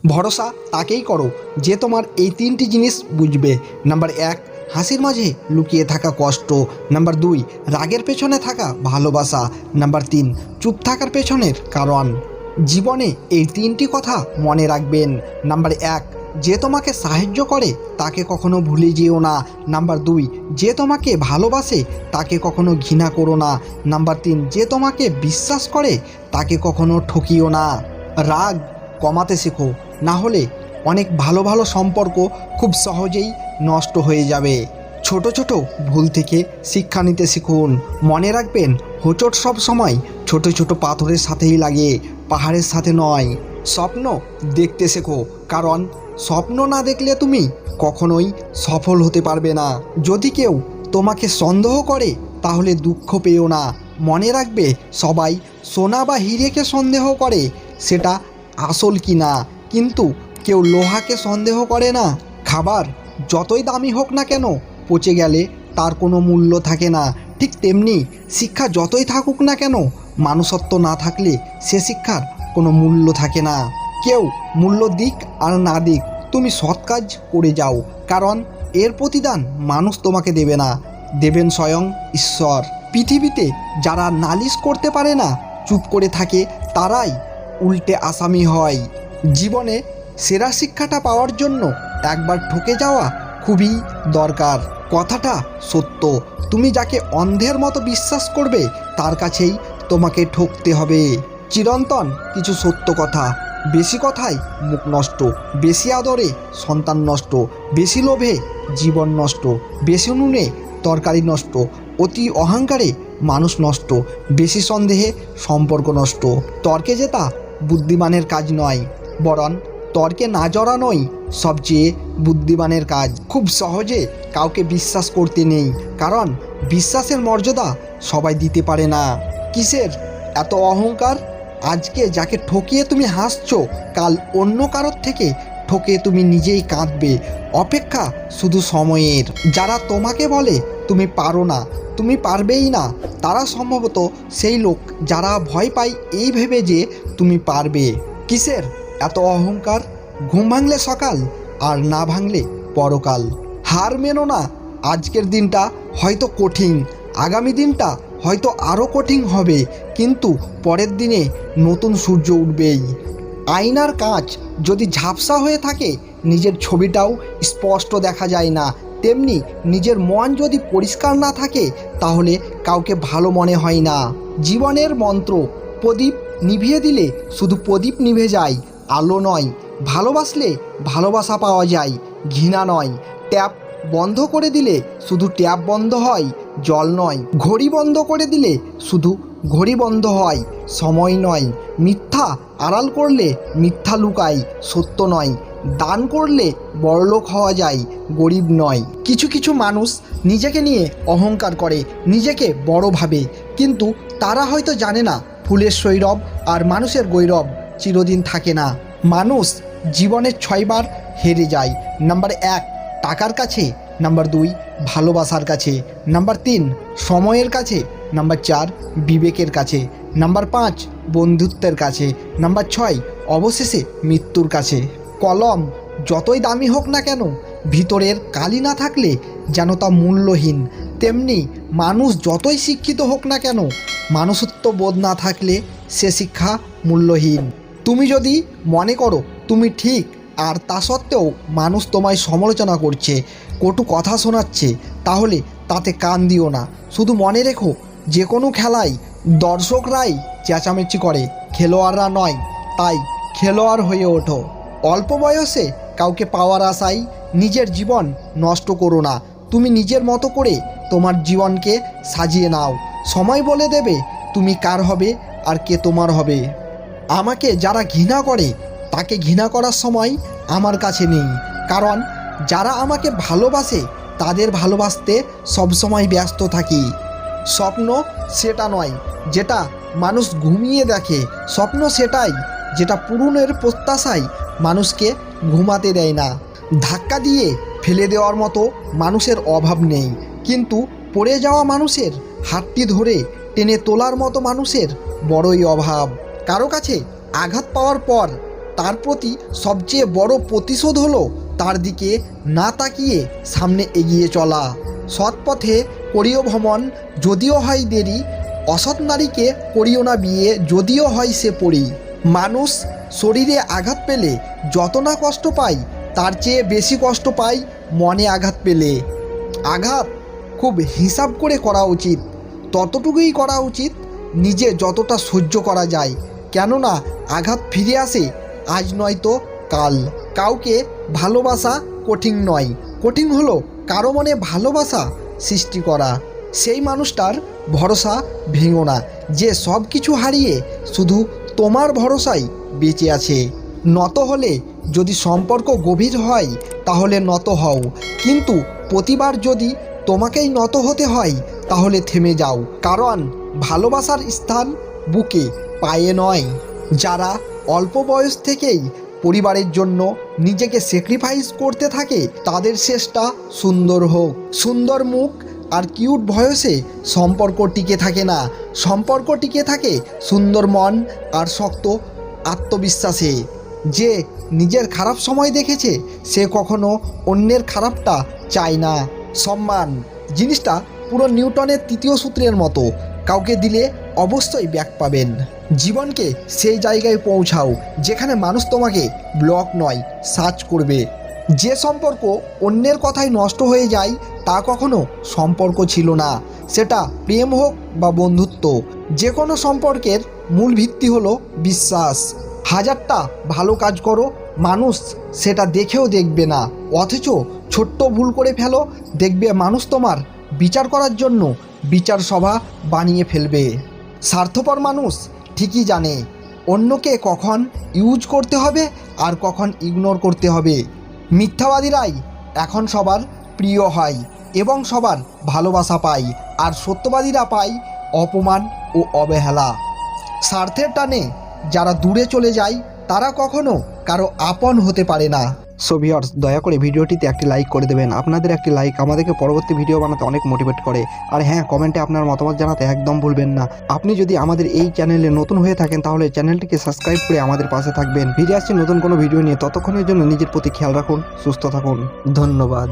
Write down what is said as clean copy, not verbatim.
ভরসা তাকেই করো যে তোমার এই তিনটি জিনিস বুঝবে। নাম্বার 1, হাসির মাঝে লুকিয়ে থাকা কষ্ট। নাম্বার 2, রাগের পেছনে থাকা ভালোবাসা। নাম্বার 3, চুপ থাকার পেছনের কারণ। জীবনে এই তিনটি কথা মনে রাখবেন। নাম্বার 1, যে তোমাকে সাহায্য করে তাকে কখনো ভুলে যেও না। নাম্বার 2, যে তোমাকে ভালোবাসে তাকে কখনো ঘৃণা করো না। নাম্বার 3, যে তোমাকে বিশ্বাস করে তাকে কখনো ঠকিও না। রাগ কমাতে শেখো, না হলে অনেক ভালো ভালো সম্পর্ক খুব সহজেই নষ্ট হয়ে যাবে। ছোট ছোট ভুল থেকে শিক্ষা নিতে শিখুন। মনে রাখবেন, হোঁচট সব সময় ছোট ছোট পাথরের সাথেই লাগে, পাহাড়ের সাথে নয়। স্বপ্ন দেখতে শেখো, কারণ স্বপ্ন না দেখলে তুমি কখনোই সফল হতে পারবে না। যদি কেউ তোমাকে সন্দেহ করে তাহলে দুঃখ পেও না। মনে রাখবে, সবাই সোনা বা হিরেকে সন্দেহ করে সেটা আসল কি না, কিন্তু কেউ লোহাকে সন্দেহ করে না। খাবার যতই দামি হোক না কেন, পচে গেলে তার কোনো মূল্য থাকে না। ঠিক তেমনি শিক্ষা যতই থাকুক না কেন, মানুষত্ব না থাকলে সে শিক্ষার কোনো মূল্য থাকে না। কেউ মূল্য দিক আর না দিক, তুমি সৎ কাজ করে যাও, কারণ এর প্রতিদান মানুষ তোমাকে দেবে না, দেবেন স্বয়ং ঈশ্বর। পৃথিবীতে যারা নালিশ করতে পারে না, চুপ করে থাকে, তারাই উল্টে আসামি হয়। জীবনে সেরা শিক্ষাটা পাওয়ার জন্য একবার ঠকে যাওয়া খুবই দরকার। কথাটা সত্য, তুমি যাকে অন্ধের মতো বিশ্বাস করবে তার কাছেই তোমাকে ঠকতে হবে। চিরন্তন কিছু সত্য কথা: বেশি কথায় মুখ নষ্ট, বেশি আদরে সন্তান নষ্ট, বেশি লোভে জীবন নষ্ট, বেশি নুনে তরকারি নষ্ট, অতি অহংকারে মানুষ নষ্ট, বেশি সন্দেহে সম্পর্ক নষ্ট। তর্কে জেতা বুদ্ধিমানের কাজ নয়, বরং তর্কে না জড়ানোই সবচেয়ে বুদ্ধিমানের কাজ। খুব সহজে কাউকে বিশ্বাস করতে নেই, কারণ বিশ্বাসের মর্যাদা সবাই দিতে পারে না। কিসের এত অহংকার? আজকে যাকে ঠকিয়ে তুমি হাসছো, কাল অন্য কারোর থেকে ঠকে তুমি নিজেই কাঁদবে। অপেক্ষা শুধু সময়ের। যারা তোমাকে বলে তুমি পারো না, তুমি পারবেই না, তারা সম্ভবত সেই লোক যারা ভয় পায় এই ভেবে যে তুমি পারবে। কিসের এত অহংকার? ঘুম ভাঙলে সকাল, আর না ভাঙলে পরকাল। হার মেনো না। আজকের দিনটা হয়তো কঠিন, আগামী দিনটা হয়তো আরও কঠিন হবে, কিন্তু পরের দিনে নতুন সূর্য উঠবেই। আয়নার কাঁচ যদি ঝাপসা হয়ে থাকে, নিজের ছবিটাও স্পষ্ট দেখা যায় না। তেমনি নিজের মন যদি পরিষ্কার না থাকে, তাহলে কাউকে ভালো মনে হয় না। জীবনের মন্ত্র: প্রদীপ নিভিয়ে দিলে শুধু প্রদীপ নিভে যায়, আলো নয়। ভালোবাসলে ভালোবাসা পাওয়া যায়, ঘৃণা নয়। ট্যাপ বন্ধ করে দিলে শুধু ট্যাপ বন্ধ হয়, জল নয়। ঘড়ি বন্ধ করে দিলে শুধু ঘড়ি বন্ধ হয়, সময় নয়। মিথ্যা আড়াল করলে মিথ্যা লুকায়, সত্য নয়। দান করলে বড়লোক হওয়া যায়, গরিব নয়। কিছু কিছু মানুষ নিজেকে নিয়ে অহংকার করে, নিজেকে বড় ভাবে, কিন্তু তারা হয়তো জানে না ফুলের সৌরভ আর মানুষের গৌরব চিরদিন থাকে না। মানুষ জীবনের 6বার হেরে যায়। নাম্বার 1, টাকার কাছে। নাম্বার 2, ভালোবাসার কাছে। নাম্বার 3, সময়ের কাছে। নাম্বার 4, বিবেকের কাছে। নাম্বার 5, বন্ধুত্বের কাছে। নাম্বার 6, অবশেষে মৃত্যুর কাছে। কলম যতই দামি হোক না কেন, ভিতরের কালি না থাকলে যেন তা মূল্যহীন। তেমনি মানুষ যতই শিক্ষিত হোক না কেন, মানুষত্ব বোধ না থাকলে সে শিক্ষা মূল্যহীন। তুমি যদি মনে করো তুমি ঠিক, আর তা সত্ত্বেও মানুষ তোমায় সমালোচনা করছে, কটু কথা শোনাচ্ছে, তাহলে তাতে কান দিও না। শুধু মনে রেখো, যে কোনো খেলায় দর্শকরাই চেঁচামেচি করে, খেলোয়াড়রা নয়। তাই খেলোয়াড় হয়ে ওঠো। অল্প বয়সে কাউকে পাওয়ার আশায় নিজের জীবন নষ্ট করো না। তুমি নিজের মতো করে তোমার জীবনকে সাজিয়ে নাও। সময় বলে দেবে তুমি কার হবে আর কে তোমার হবে। আমাকে যারা ঘৃণা করে, তাকে ঘৃণা করার সময় আমার কাছে নেই, কারণ যারা আমাকে ভালোবাসে তাদের ভালোবাসতে সবসময় ব্যস্ত থাকি। স্বপ্ন সেটা নয় যেটা মানুষ ঘুমিয়ে দেখে, স্বপ্ন সেটাই যেটা পূরণের প্রত্যাশায় মানুষকে ঘুমাতে দেয় না। ধাক্কা দিয়ে ফেলে দেওয়ার মতো মানুষের অভাব নেই, কিন্তু পড়ে যাওয়া মানুষের হাতটি ধরে টেনে তোলার মতো মানুষের বড়ই অভাব। কারো কাছে আঘাত পাওয়ার পর তার প্রতি সবচেয়ে বড় প্রতিশোধ হলো তার দিকে না তাকিয়ে সামনে এগিয়ে চলা। সৎ পথে করিও ভ্রমণ যদিও হয় দেরি, অসৎ নারীকে করিও না বিয়ে যদিও হয় সে পরি। মানুষ শরীরে আঘাত পেলে যত না কষ্ট পায় তার চেয়ে বেশি কষ্ট পায় মনে আঘাত পেলে। আঘাত খুব হিসাব করে করা উচিত, ততটুকুই করা উচিত নিজে যতটা সহ্য করা যায়, কেননা আঘাত ফিরে আসে আজ নয়তো কাল। কাউকে ভালোবাসা কঠিন নয়, কঠিন হলো কারো মনে ভালোবাসা সৃষ্টি করা। সেই মানুষটার ভরসা ভেঙো না, যে সব কিছু হারিয়ে শুধু তোমার ভরসায় বেঁচে আছে। নত হলে যদি সম্পর্ক গভীর হয় তাহলে নত হও, কিন্তু প্রতিবার যদি তোমাকেই নত হতে হয় তাহলে থেমে যাও, কারণ ভালোবাসার স্থান বুকে, পায়ে নয়। যারা অল্প বয়স থেকেই পরিবারের জন্য নিজেকে স্যাক্রিফাইস করতে থাকে তাদের শেষটা সুন্দর হোক। সুন্দর মুখ আর কিউট ভয়েসে সম্পর্ক টিকে থাকে না, সম্পর্ক টিকে থাকে সুন্দর মন আর শক্ত আত্মবিশ্বাসে। যে নিজের খারাপ সময় দেখেছে সে কখনো অন্যের খারাপটা চায় না। সম্মান জিনিসটা পুরো নিউটনের তৃতীয় সূত্রের মতো, কাউকে দিলে অবশ্যই ব্যাক পাবেন। জীবনকে সেই জায়গায় পৌঁছাও যেখানে মানুষ তোমাকে ব্লক নয় সার্চ করবে। যে সম্পর্ক অন্যের কথায় নষ্ট হয়ে যায় তা কখনো সম্পর্ক ছিল না, সেটা প্রেম হোক বা বন্ধুত্ব। যে কোনো সম্পর্কের মূল ভিত্তি হলো বিশ্বাস। হাজারটা ভালো কাজ করো, মানুষ সেটা দেখেও দেখবে না, অথচ ছোট্ট ভুল করে ফেলো, দেখবে মানুষ তোমার বিচার করার জন্য বিচার সভা বানিয়ে ফেলবে। স্বার্থপর মানুষ ঠিকই জানে অন্যকে কখন ইউজ করতে হবে আর কখন ইগনোর করতে হবে। মিথ্যাবাদীরাই এখন সবার প্রিয় হয় এবং সবার ভালোবাসা পায়, আর সত্যবাদীরা পায় অপমান ও অবহেলা। স্বার্থের টানে যারা দূরে চলে যায় তারা কখনো কারো আপন হতে পারে না। সো ভিউয়ার্স, দয়া করে ভিডিওটিতে একটি লাইক করে দেবেন। আপনাদের একটি লাইক আমাদেরকে পরবর্তী ভিডিও বানাতে অনেক মোটিভেট করে। আর হ্যাঁ, কমেন্টে আপনার মতামত জানাতে একদম ভুলবেন না। আপনি যদি আমাদের এই চ্যানেলে নতুন হয়ে থাকেন তাহলে চ্যানেলটিকে সাবস্ক্রাইব করে আমাদের পাশে থাকবেন। ফিরে আসছি নতুন কোনো ভিডিও নিয়ে, ততক্ষণের জন্য নিজের প্রতি খেয়াল রাখুন, সুস্থ থাকুন, ধন্যবাদ।